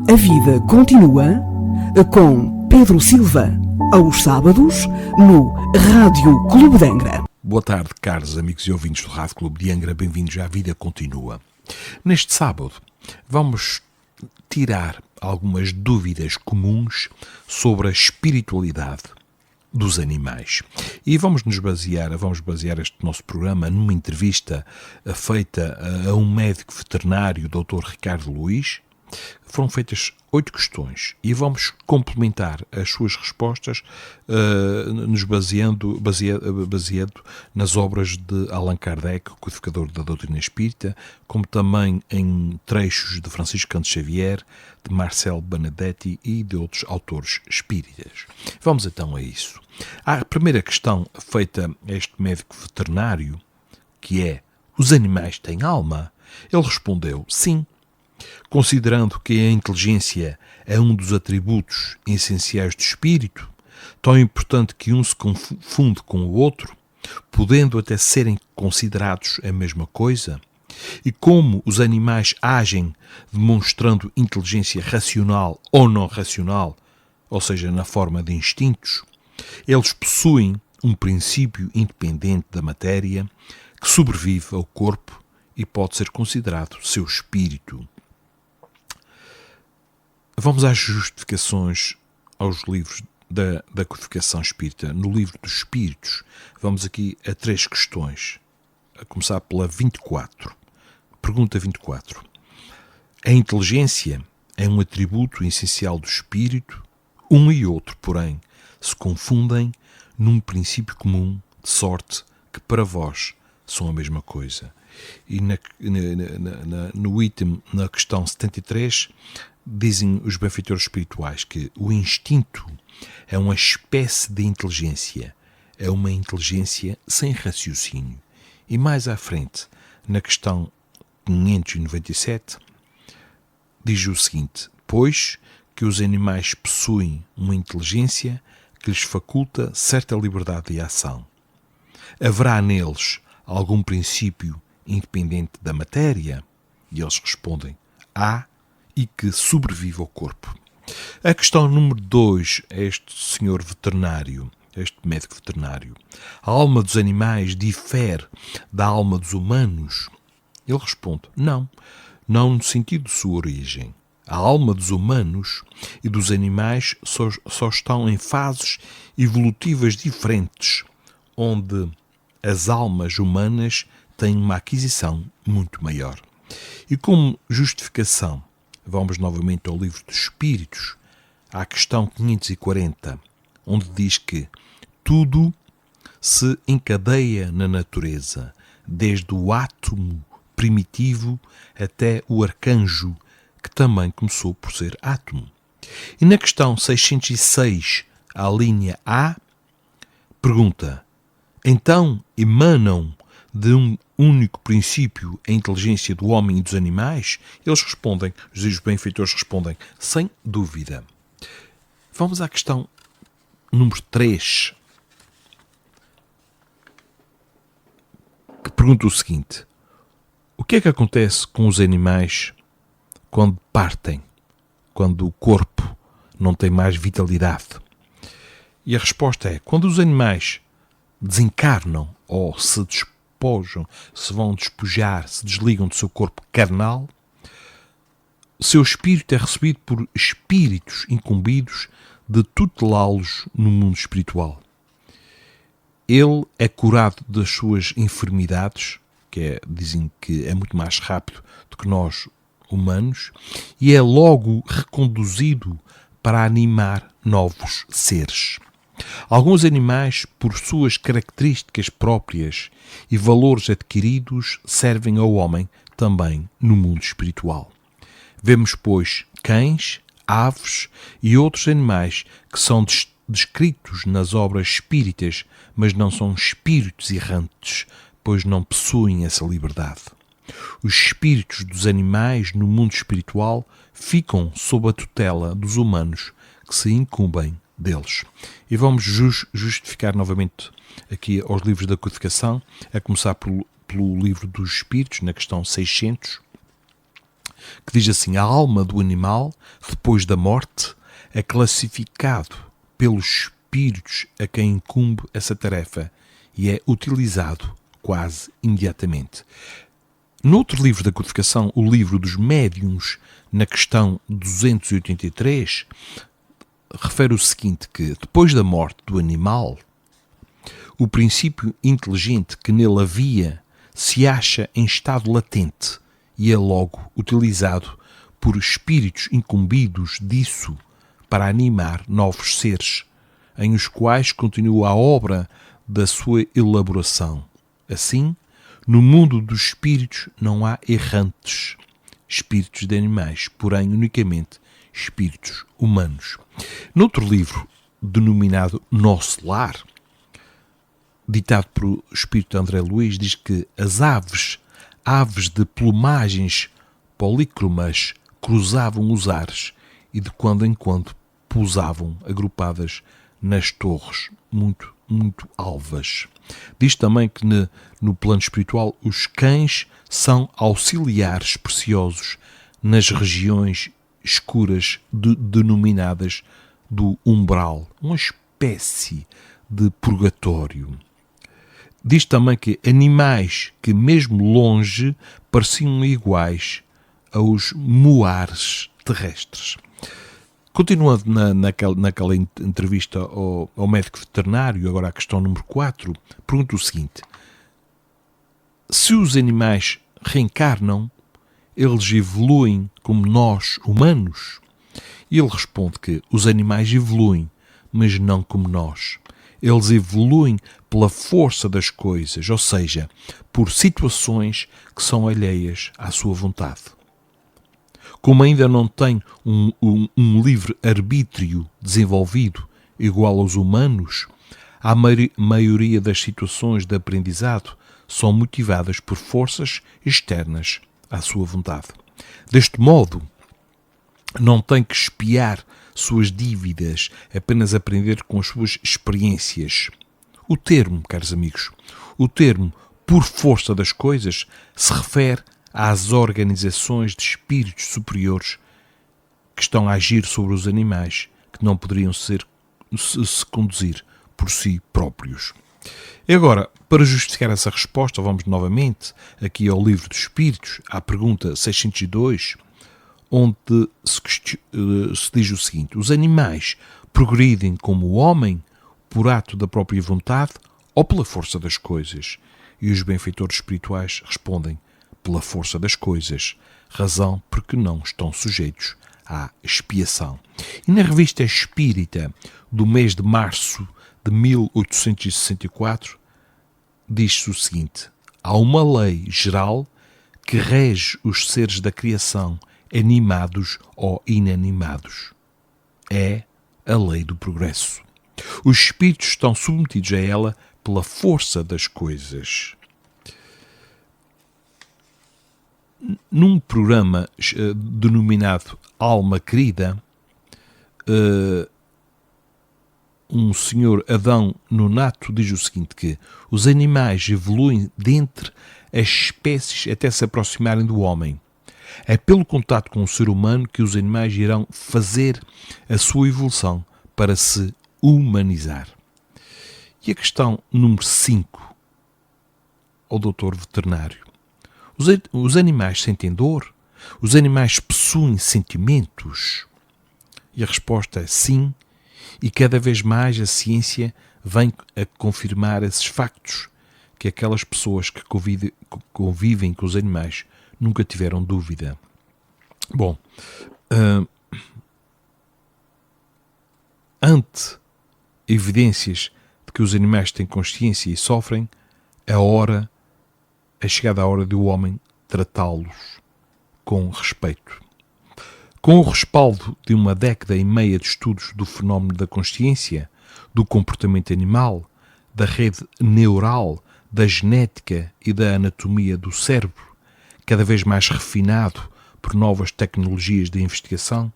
A vida continua com Pedro Silva, aos sábados, no Rádio Clube de Angra. Boa tarde, caros amigos e ouvintes do Rádio Clube de Angra, bem-vindos à Vida Continua. Neste sábado vamos tirar algumas dúvidas comuns sobre a espiritualidade dos animais. E vamos basear este nosso programa numa entrevista feita a um médico veterinário, Dr. Ricardo Luís. Foram feitas 8 questões e vamos complementar as suas respostas nos baseando nas obras de Allan Kardec, o codificador da doutrina espírita, como também em trechos de Francisco Canto Xavier, de Marcel Benedetti e de outros autores espíritas. Vamos então a isso. A primeira questão feita a este médico veterinário, que é: os animais têm alma? Ele respondeu: sim. Considerando que a inteligência é um dos atributos essenciais do espírito, tão importante que um se confunde com o outro, podendo até serem considerados a mesma coisa, e como os animais agem demonstrando inteligência racional ou não racional, ou seja, na forma de instintos, eles possuem um princípio independente da matéria que sobrevive ao corpo e pode ser considerado seu espírito. Vamos às justificações aos livros da codificação espírita. No livro dos Espíritos, vamos aqui a 3 questões, a começar pela 24. Pergunta 24. A inteligência é um atributo essencial do espírito? Um e outro, porém, se confundem num princípio comum, de sorte que para vós são a mesma coisa. E no item, na questão 73, dizem os benfeitores espirituais que o instinto é uma espécie de inteligência, é uma inteligência sem raciocínio. E mais à frente, na questão 597, diz o seguinte: pois que os animais possuem uma inteligência que lhes faculta certa liberdade de ação. Haverá neles algum princípio independente da matéria? E eles respondem: há, e que sobrevive ao corpo. A questão número 2 é este senhor veterinário, este médico veterinário. A alma dos animais difere da alma dos humanos? Ele responde: não no sentido de sua origem. A alma dos humanos e dos animais só estão em fases evolutivas diferentes, onde as almas humanas têm uma aquisição muito maior. E como justificação, vamos novamente ao livro dos Espíritos, à questão 540, onde diz que tudo se encadeia na natureza, desde o átomo primitivo até o arcanjo, que também começou por ser átomo. E na questão 606, à linha A, pergunta: então emanam de um único princípio a inteligência do homem e dos animais? Eles respondem, os benfeitores respondem: sem dúvida. Vamos à questão número 3, que pergunta o seguinte: o que é que acontece com os animais quando partem, quando o corpo não tem mais vitalidade? E a resposta é: quando os animais desencarnam ou se despojam, se vão despojar, se desligam do seu corpo carnal, seu espírito é recebido por espíritos incumbidos de tutelá-los no mundo espiritual. Ele é curado das suas enfermidades, dizem que é muito mais rápido do que nós humanos, e é logo reconduzido para animar novos seres. Alguns animais, por suas características próprias e valores adquiridos, servem ao homem também no mundo espiritual. Vemos, pois, cães, aves e outros animais que são descritos nas obras espíritas, mas não são espíritos errantes, pois não possuem essa liberdade. Os espíritos dos animais no mundo espiritual ficam sob a tutela dos humanos que se incumbem deles. E vamos justificar novamente aqui aos livros da codificação, a começar pelo livro dos Espíritos, na questão 600, que diz assim: a alma do animal, depois da morte, é classificado pelos espíritos a quem incumbe essa tarefa e é utilizado quase imediatamente. No outro livro da codificação, o livro dos médiuns, na questão 283, refere o seguinte, que depois da morte do animal, o princípio inteligente que nele havia se acha em estado latente e é logo utilizado por espíritos incumbidos disso para animar novos seres, em os quais continua a obra da sua elaboração. Assim, no mundo dos espíritos não há errantes, espíritos de animais, porém unicamente espíritos humanos. Noutro livro, denominado Nosso Lar, ditado pelo espírito André Luiz, diz que as aves de plumagens polícromas, cruzavam os ares e de quando em quando pousavam agrupadas nas torres muito alvas. Diz também que no plano espiritual os cães são auxiliares preciosos nas regiões escuras denominadas do umbral, uma espécie de purgatório. Diz também que animais que mesmo longe pareciam iguais aos moares terrestres. Continuando naquela entrevista ao médico veterinário, agora a questão número 4, pergunta o seguinte: se os animais reencarnam, eles evoluem como nós, humanos? E ele responde que os animais evoluem, mas não como nós. Eles evoluem pela força das coisas, ou seja, por situações que são alheias à sua vontade. Como ainda não tem um livre arbítrio desenvolvido igual aos humanos, a maioria das situações de aprendizado são motivadas por forças externas à sua vontade. Deste modo, não tem que espiar suas dívidas, apenas aprender com as suas experiências. O termo, caros amigos, o termo por força das coisas se refere às organizações de espíritos superiores que estão a agir sobre os animais, que não poderiam se conduzir por si próprios. E agora, para justificar essa resposta, vamos novamente aqui ao Livro dos Espíritos, à pergunta 602, onde se diz o seguinte: os animais progridem como o homem por ato da própria vontade ou pela força das coisas? E os benfeitores espirituais respondem: pela força das coisas, razão porque não estão sujeitos à expiação. E na Revista Espírita do mês de março de 1864, diz-se o seguinte: há uma lei geral que rege os seres da criação, animados ou inanimados. É a lei do progresso. Os espíritos estão submetidos a ela pela força das coisas. Num programa denominado Alma Querida, um senhor Adão Nonato diz o seguinte, que os animais evoluem dentre as espécies até se aproximarem do homem. É pelo contato com o ser humano que os animais irão fazer a sua evolução para se humanizar. E a questão número 5, ao doutor veterinário: os animais sentem dor? Os animais possuem sentimentos? E a resposta é sim, e cada vez mais a ciência vem a confirmar esses factos que aquelas pessoas que convivem com os animais nunca tiveram dúvida. Bom, ante evidências de que os animais têm consciência e sofrem, é chegada a hora do homem tratá-los com respeito. Com o respaldo de uma década e meia de estudos do fenómeno da consciência, do comportamento animal, da rede neural, da genética e da anatomia do cérebro, cada vez mais refinado por novas tecnologias de investigação,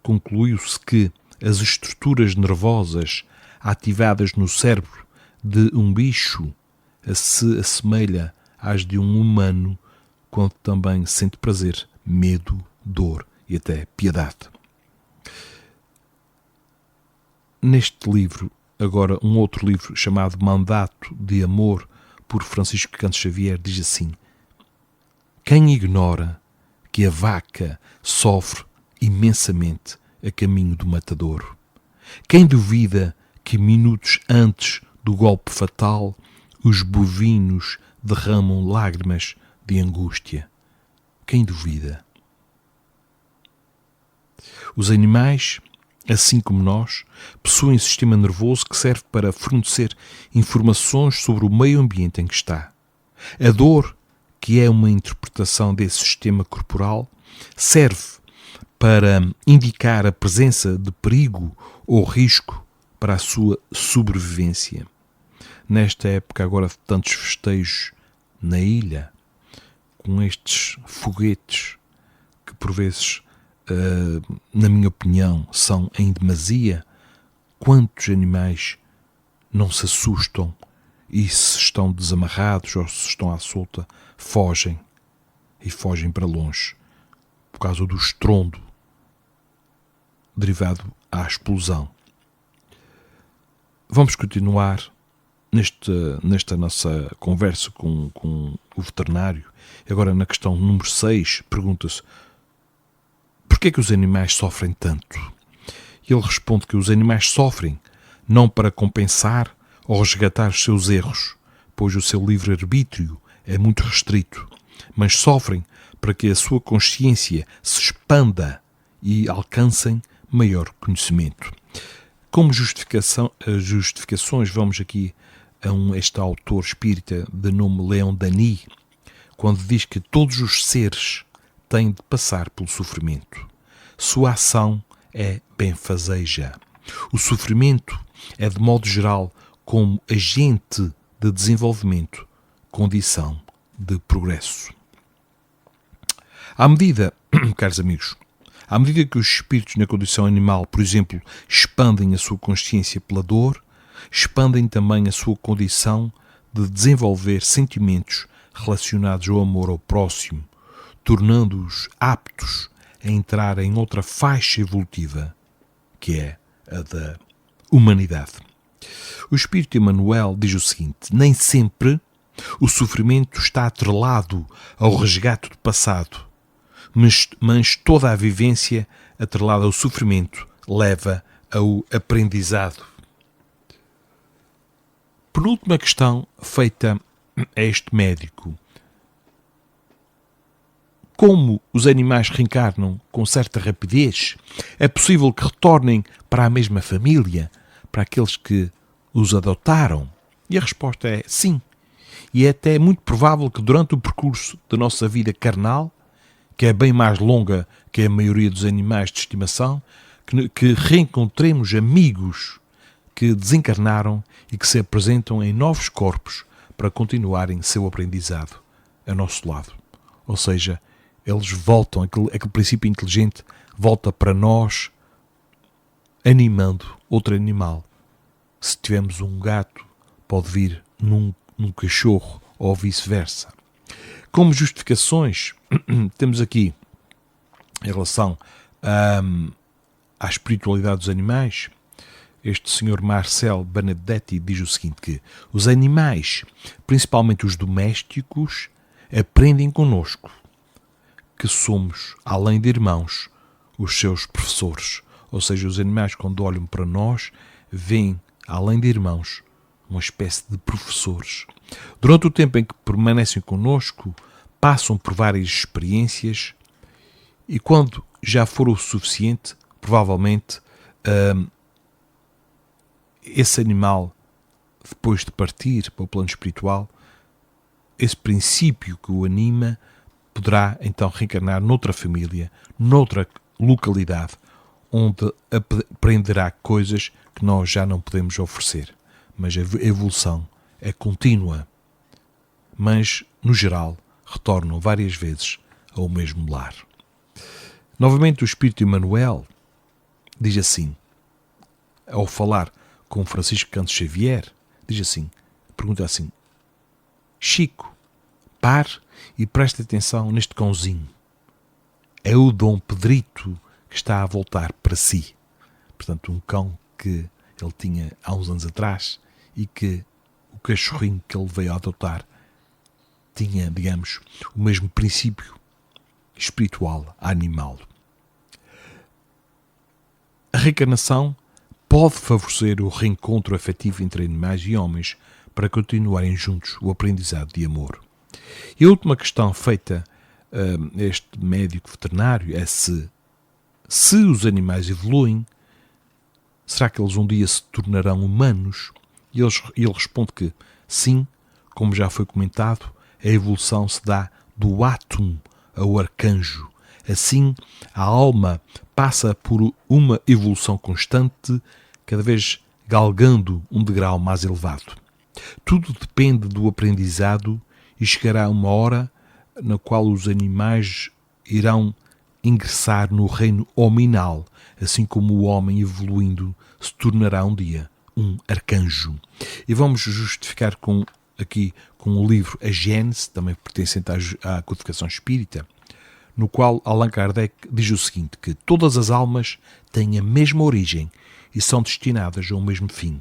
concluiu-se que as estruturas nervosas ativadas no cérebro de um bicho se assemelha às de um humano, quando também sente prazer medo, dor e até piedade. Neste livro, agora um outro livro chamado Mandato de Amor, por Francisco Canto Xavier, diz assim: quem ignora que a vaca sofre imensamente a caminho do matadouro? Quem duvida que minutos antes do golpe fatal os bovinos derramam lágrimas de angústia? Quem duvida? Os animais, assim como nós, possuem um sistema nervoso que serve para fornecer informações sobre o meio ambiente em que está. A dor, que é uma interpretação desse sistema corporal, serve para indicar a presença de perigo ou risco para a sua sobrevivência. Nesta época agora de tantos festejos na ilha, com estes foguetes que por vezes, na minha opinião, são em demasia, quantos animais não se assustam e se estão desamarrados ou se estão à solta, fogem e fogem para longe por causa do estrondo derivado à explosão. Vamos continuar nesta nossa conversa com o veterinário. Agora, na questão número 6, pergunta-se: porquê é que os animais sofrem tanto? E ele responde que os animais sofrem não para compensar ou resgatar os seus erros, pois o seu livre-arbítrio é muito restrito, mas sofrem para que a sua consciência se expanda e alcancem maior conhecimento. Como justificações, vamos aqui a este autor espírita de nome Leon Denis, quando diz que todos os seres têm de passar pelo sofrimento. Sua ação é benfazeja. O sofrimento é, de modo geral, como agente de desenvolvimento, condição de progresso. À medida, caros amigos, à medida que os espíritos na condição animal, por exemplo, expandem a sua consciência pela dor, expandem também a sua condição de desenvolver sentimentos relacionados ao amor ao próximo, tornando-os aptos a entrar em outra faixa evolutiva, que é a da humanidade. O Espírito Emmanuel diz o seguinte: nem sempre o sofrimento está atrelado ao resgate do passado, mas toda a vivência atrelada ao sofrimento leva ao aprendizado. Penúltima questão feita a este médico: como os animais reencarnam com certa rapidez, é possível que retornem para a mesma família, para aqueles que os adotaram? E a resposta é sim. E é até muito provável que durante o percurso da nossa vida carnal, que é bem mais longa que a maioria dos animais de estimação, que reencontremos amigos que desencarnaram e que se apresentam em novos corpos para continuarem seu aprendizado a nosso lado. Ou seja, eles voltam, aquele princípio inteligente volta para nós, animando outro animal. Se tivermos um gato, pode vir num cachorro ou vice-versa. Como justificações, temos aqui, em relação à espiritualidade dos animais, este senhor Marcel Benedetti diz o seguinte, que os animais, principalmente os domésticos, aprendem connosco, que somos, além de irmãos, os seus professores. Ou seja, os animais, quando olham para nós, veem, além de irmãos, uma espécie de professores. Durante o tempo em que permanecem connosco, passam por várias experiências e quando já for o suficiente, provavelmente, esse animal, depois de partir para o plano espiritual, esse princípio que o anima poderá então reencarnar noutra família, noutra localidade, onde aprenderá coisas que nós já não podemos oferecer. Mas a evolução é contínua. Mas, no geral, retornam várias vezes ao mesmo lar. Novamente, o Espírito Emmanuel diz assim, ao falar com Francisco Canto Xavier, diz assim, pergunta assim: Chico, pare e preste atenção neste cãozinho. é o Dom Pedrito que está a voltar para si. Portanto, um cão que ele tinha há uns anos atrás e que o cachorrinho que ele veio a adotar tinha, digamos, o mesmo princípio espiritual animal. A reencarnação pode favorecer o reencontro afetivo entre animais e homens para continuarem juntos o aprendizado de amor. E a última questão feita a este médico veterinário é se os animais evoluem, será que eles um dia se tornarão humanos? E ele responde que sim, como já foi comentado, a evolução se dá do átomo ao arcanjo. Assim, a alma passa por uma evolução constante, cada vez galgando um degrau mais elevado. Tudo depende do aprendizado e chegará uma hora na qual os animais irão ingressar no reino hominal, assim como o homem evoluindo se tornará um dia um arcanjo. E vamos justificar aqui com o livro A Gênese, também pertencente à codificação espírita, no qual Allan Kardec diz o seguinte, que todas as almas têm a mesma origem e são destinadas ao mesmo fim.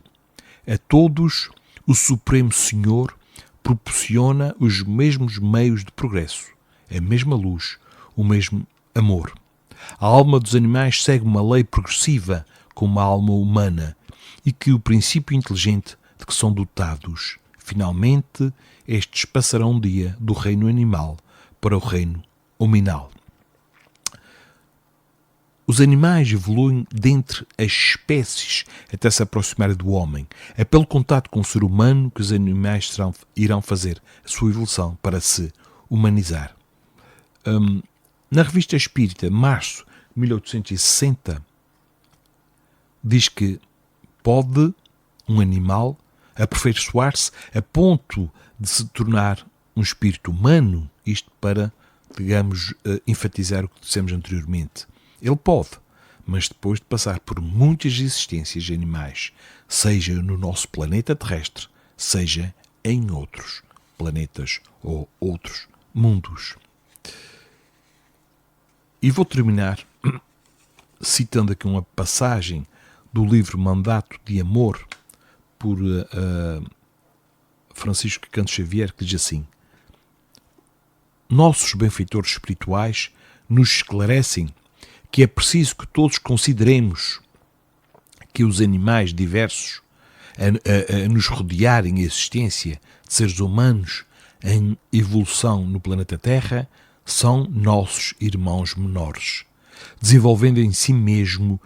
A todos o Supremo Senhor proporciona os mesmos meios de progresso, a mesma luz, o mesmo amor. A alma dos animais segue uma lei progressiva como a alma humana e que o princípio inteligente de que são dotados. Finalmente, estes passarão um dia do reino animal para o reino hominal. Os animais evoluem dentre as espécies até se aproximarem do homem. É pelo contato com o ser humano que os animais irão fazer a sua evolução para se humanizar. Na Revista Espírita, março de 1860, diz que pode um animal aperfeiçoar-se a ponto de se tornar um espírito humano, isto para, digamos, enfatizar o que dissemos anteriormente. Ele pode, mas depois de passar por muitas existências animais, seja no nosso planeta terrestre, seja em outros planetas ou outros mundos. E vou terminar citando aqui uma passagem do livro Mandato de Amor, por Francisco Canto Xavier, que diz assim: nossos benfeitores espirituais nos esclarecem que é preciso que todos consideremos que os animais diversos a nos rodearem a existência de seres humanos em evolução no planeta Terra são nossos irmãos menores, desenvolvendo em si mesmo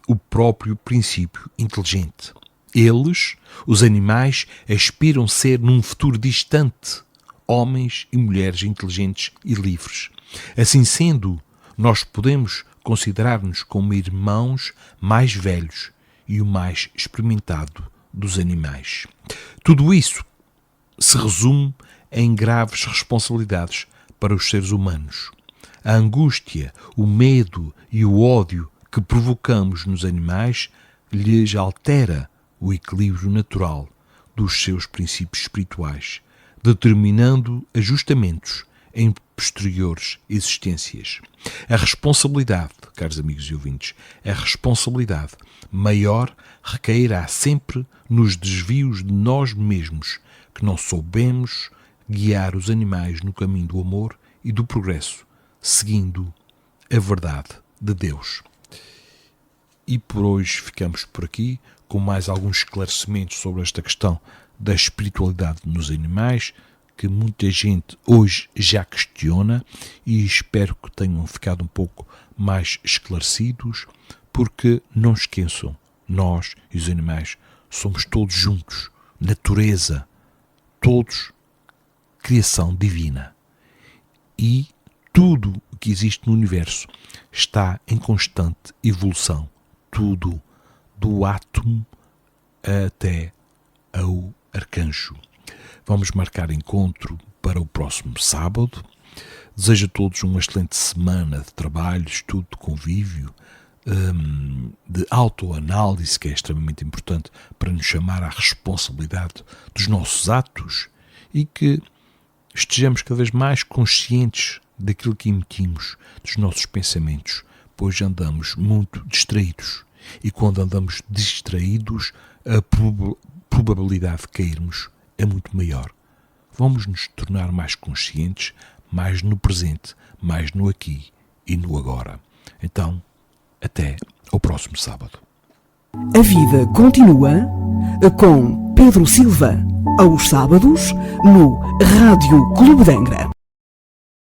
o próprio princípio inteligente. Eles, os animais, aspiram ser num futuro distante homens e mulheres inteligentes e livres. Assim sendo, nós podemos considerar-nos como irmãos mais velhos e o mais experimentado dos animais. Tudo isso se resume em graves responsabilidades para os seres humanos. A angústia, o medo e o ódio que provocamos nos animais lhes altera o equilíbrio natural dos seus princípios espirituais, determinando ajustamentos em posteriores existências. A responsabilidade, caros amigos e ouvintes, a responsabilidade maior recairá sempre nos desvios de nós mesmos, que não soubemos guiar os animais no caminho do amor e do progresso, seguindo a verdade de Deus. E por hoje ficamos por aqui, com mais alguns esclarecimentos sobre esta questão da espiritualidade nos animais, que muita gente hoje já questiona, e espero que tenham ficado um pouco mais esclarecidos, porque não esqueçam, nós e os animais somos todos juntos, natureza, todos criação divina. E tudo o que existe no universo está em constante evolução, tudo, do átomo até ao arcanjo. Vamos marcar encontro para o próximo sábado. Desejo a todos uma excelente semana de trabalho, estudo, de convívio, de autoanálise, que é extremamente importante para nos chamar à responsabilidade dos nossos atos, e que estejamos cada vez mais conscientes daquilo que emitimos, dos nossos pensamentos, pois andamos muito distraídos. E quando andamos distraídos, a probabilidade de cairmos é muito maior. Vamos nos tornar mais conscientes, mais no presente, mais no aqui e no agora. Então, até ao próximo sábado. A vida continua com Pedro Silva, aos sábados, no Rádio Clube de Angra.